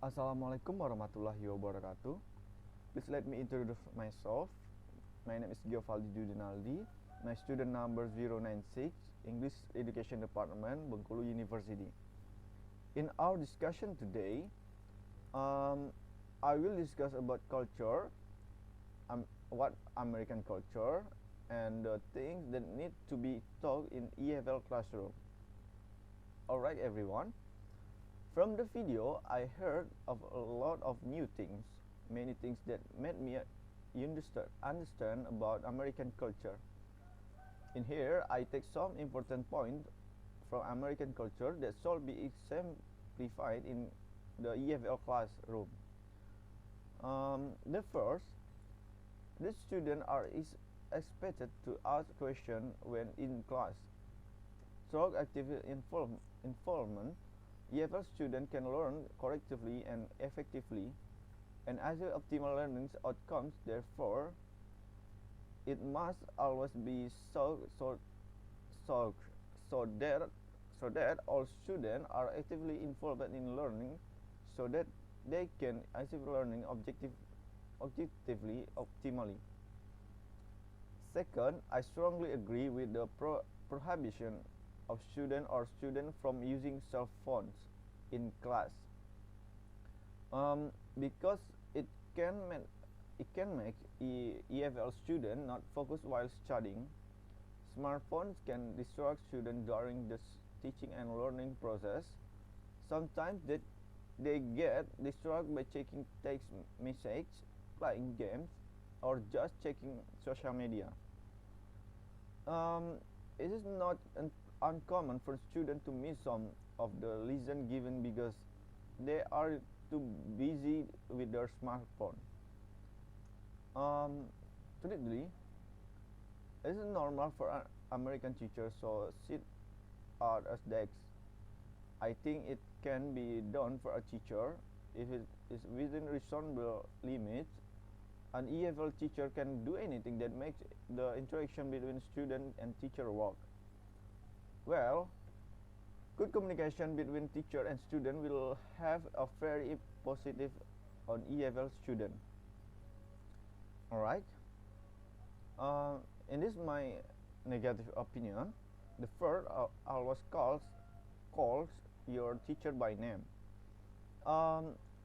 Assalamualaikum warahmatullahi wabarakatuh. Please let me introduce myself. My name is Geofaldy Denaldy. My student number 096, English Education Department, Bengkulu University. In our discussion today, I will discuss about culture, what American culture, and the things that need to be taught in EFL classroom. Alright everyone. From the video, I heard of a lot of new things, many things that made me understand about American culture. In here, I take some important points from American culture that should be exemplified in the EFL classroom. The first, the students are expected to ask questions when in class. Through active involvement, EFL students can learn correctly and effectively and achieve optimal learning outcomes. Therefore, it must always be so that all students are actively involved in learning, so that they can achieve learning objectively optimally. Second, I strongly agree with the prohibition of students from using cell phones in class, because it can make EFL students not focus while studying. Smartphones can distract students during the teaching and learning process. Sometimes they get distracted by checking text messages, playing games, or just checking social media. It is not uncommon for students to miss some of the lesson given because they are too busy with their smartphone. Thirdly, it is normal for American teachers to sit at a desk. I think it can be done for a teacher if it is within reasonable limits. An EFL teacher can do anything that makes the interaction between student and teacher work. Well, good communication between teacher and student will have a very positive on EFL student. Alright. In this my negative opinion, the first always calls your teacher by name.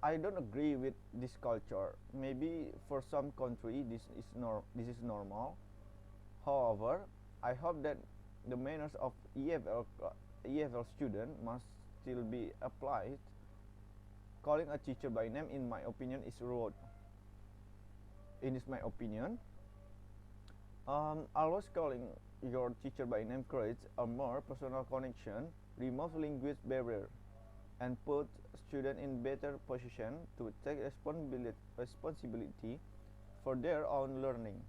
I don't agree with this culture. Maybe for some country this is normal. However, I hope that the manners of EFL student must still be applied. Calling a teacher by name, in my opinion, is rude. In this my opinion, always calling your teacher by name creates a more personal connection, remove language barrier, and put student in better position to take responsibility for their own learning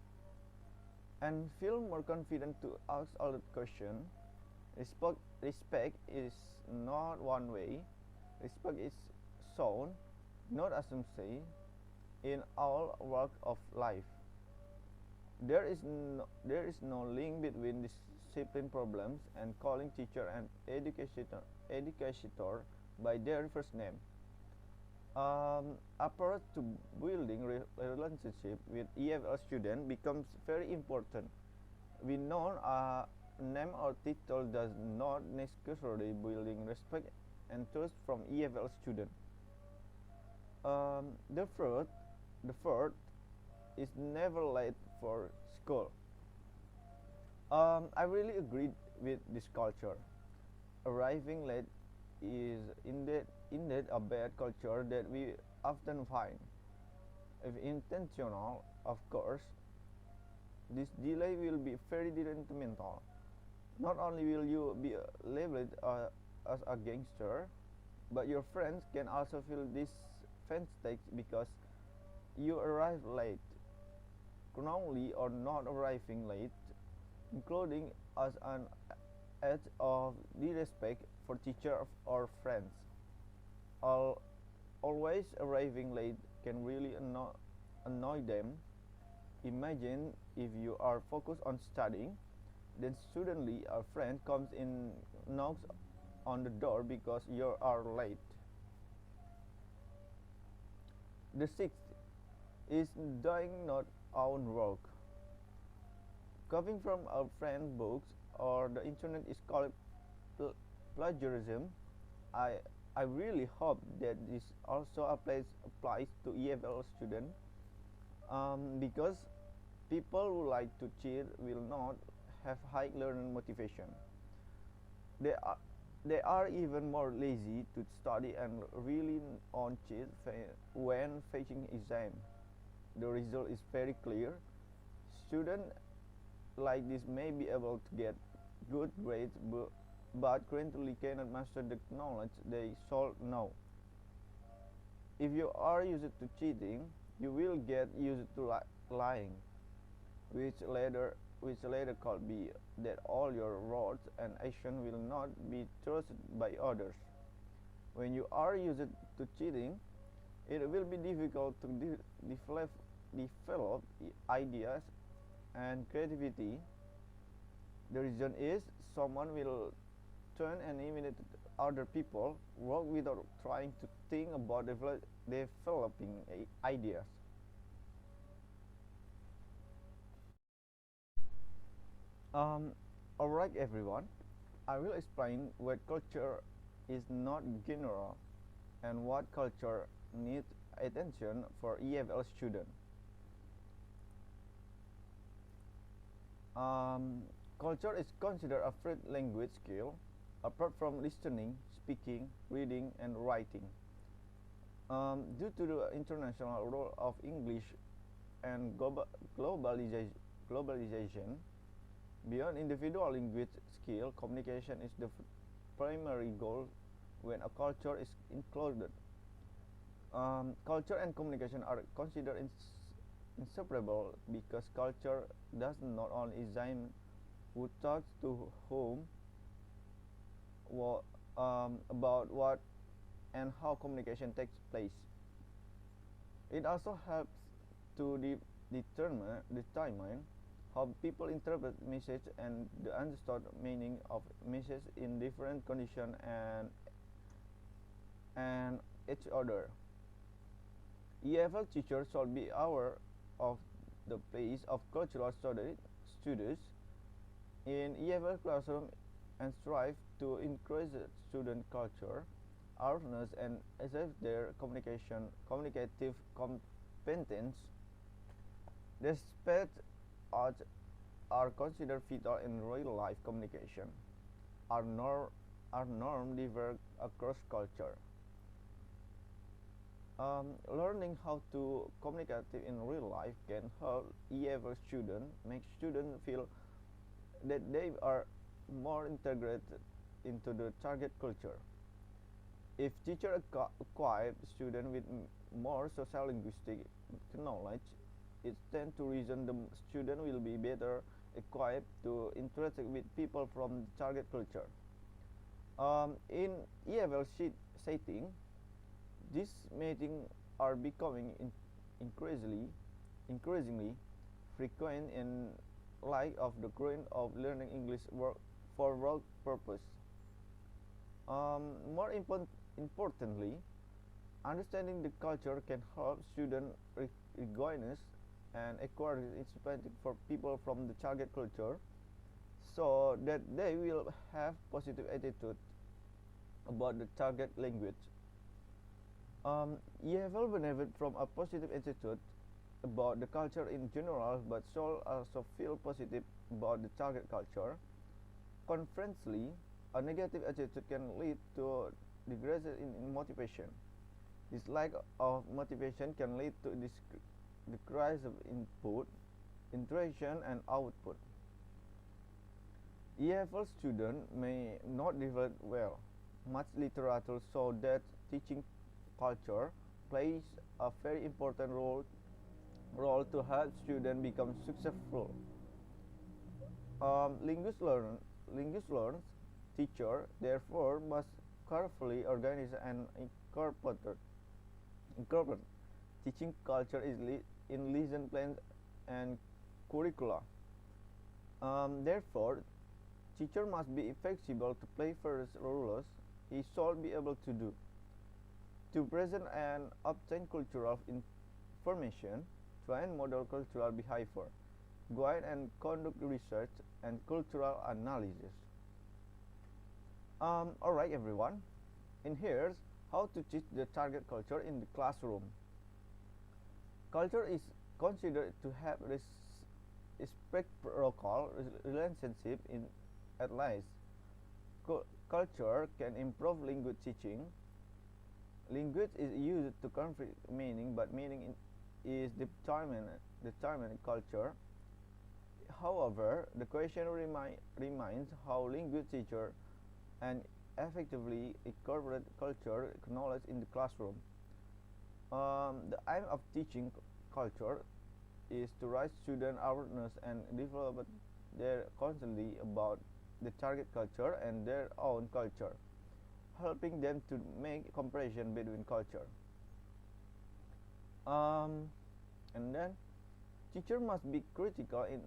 and feel more confident to ask all the questions. Respect is not one way. Respect is shown, not assumed, in all walk of life. There is no link between discipline problems and calling teacher and educator by their first name. Approach to building relationship with EFL student becomes very important. We know a name or title does not necessarily building respect and trust from EFL student. The third is never late for school. I really agree with this culture. Arriving late is indeed a bad culture that we often find. If intentional, of course, this delay will be very detrimental. Not only will you be labeled as a gangster, but your friends can also feel this fantastic because you arrive late. Chronically or not arriving late, including as an act of disrespect for teacher or friends. Always arriving late can really annoy them. Imagine if you are focused on studying, then suddenly a friend comes in, knocks on the door because you are late. The sixth is doing not own work. Copying from a friend's books or the internet is called plagiarism. I I really hope that this also applies to EFL students, because people who like to cheat will not have high learning motivation. They are they are even more lazy to study and really on cheat when facing exam. The result is very clear. Students like this may be able to get good grades, but currently cannot master the knowledge they should know. If you are used to cheating, you will get used to lying, which later could be that all your words and actions will not be trusted by others. When you are used to cheating, it will be difficult to develop ideas and creativity. The reason is someone will turn and imitate other people, work without trying to think about developing ideas. Um, Alright everyone, I will explain what culture is not general and what culture needs attention for EFL students. Culture is considered a third language skill apart from listening, speaking, reading, and writing. Due to the international role of English and globalization, beyond individual language skill, communication is the primary goal when a culture is included. Culture and communication are considered inseparable because culture does not only examine who talks to whom, about what and how communication takes place. It also helps to determine how people interpret message and the understood meaning of message in different conditions and each other. EFL teachers should be aware of the place of cultural studies in EFL classroom and strive to increase student culture, awareness, and assess their communicative competence. Despite odds are considered vital in real life communication. Our norm differ across culture. Learning how to communicate in real life can help EFL students make students feel that they are more integrated into the target culture. If teachers acquire students with more social linguistic knowledge, it stands to reason the student will be better equipped to interact with people from the target culture. In EFL setting, these meetings are becoming increasingly frequent in light of the growth of learning English for work purpose. More importantly, understanding the culture can help students recognize and acquire sympathy for people from the target culture, so that they will have positive attitude about the target language. EFL benefit from a positive attitude about the culture in general, but should also feel positive about the target culture. Conversely, a negative attitude can lead to regression in motivation. This lack of motivation can lead to decrease of input, interaction, and output. EFL students may not develop well. Much literature shows that teaching culture plays a very important role to help students become successful. Linguist learns teacher therefore must carefully organize and incorporate teaching culture in lesson plans and curricula. Therefore, teacher must be flexible to play various roles he should be able to do. To present and obtain cultural information, try and model cultural behavior, guide and conduct research and cultural analysis. Alright everyone, in here's how to teach the target culture in the classroom. Culture is considered to have reciprocal relationship in at least. Culture can improve language teaching. Language is used to convey meaning, but meaning is determined culture. However, the question remains how language teacher and effectively incorporate culture knowledge in the classroom. The aim of teaching culture is to raise student awareness and develop their constantly about the target culture and their own culture, helping them to make comparison between culture. And then teacher must be critical in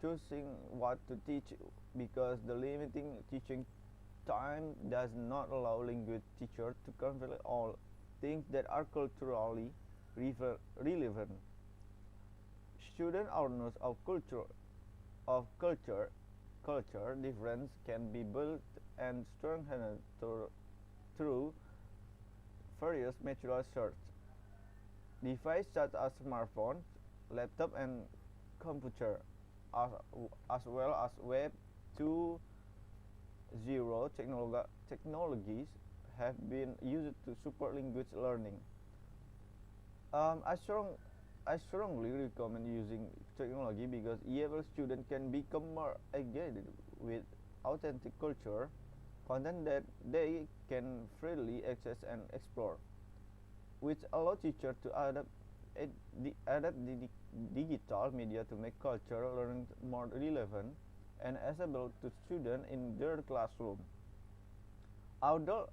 choosing what to teach, because the limiting teaching time does not allow language teacher to convey all things that are culturally relevant. Student awareness of culture difference can be built and strengthened through various material search. Devices such as smartphones, laptop and computer, as well as Web 2.0 technologies have been used to support language learning. I strongly recommend using technology because EFL students can become more engaged with authentic culture content that they can freely access and explore, which allow teachers to adapt the digital media to make culture learning more relevant and accessible to students in their classroom. Other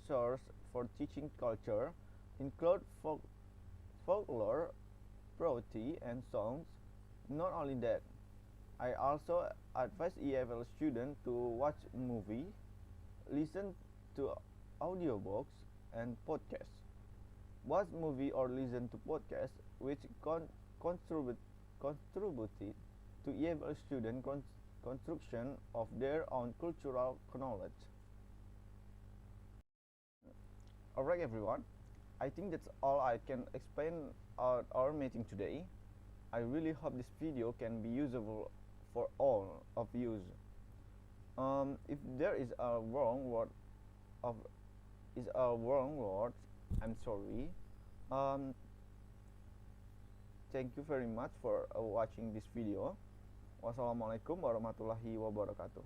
sources for teaching culture include folklore, poetry, and songs. Not only that, I also advise EFL students to watch movies, listen to audiobooks, and podcasts. Watch movie or listen to podcasts which contributed to EFL student construction of their own cultural knowledge. Alright everyone, I think that's all I can explain at our meeting today. I really hope this video can be usable for all of you. If there is a wrong word, I'm sorry. Thank you very much for watching this video. Wassalamualaikum warahmatullahi wabarakatuh.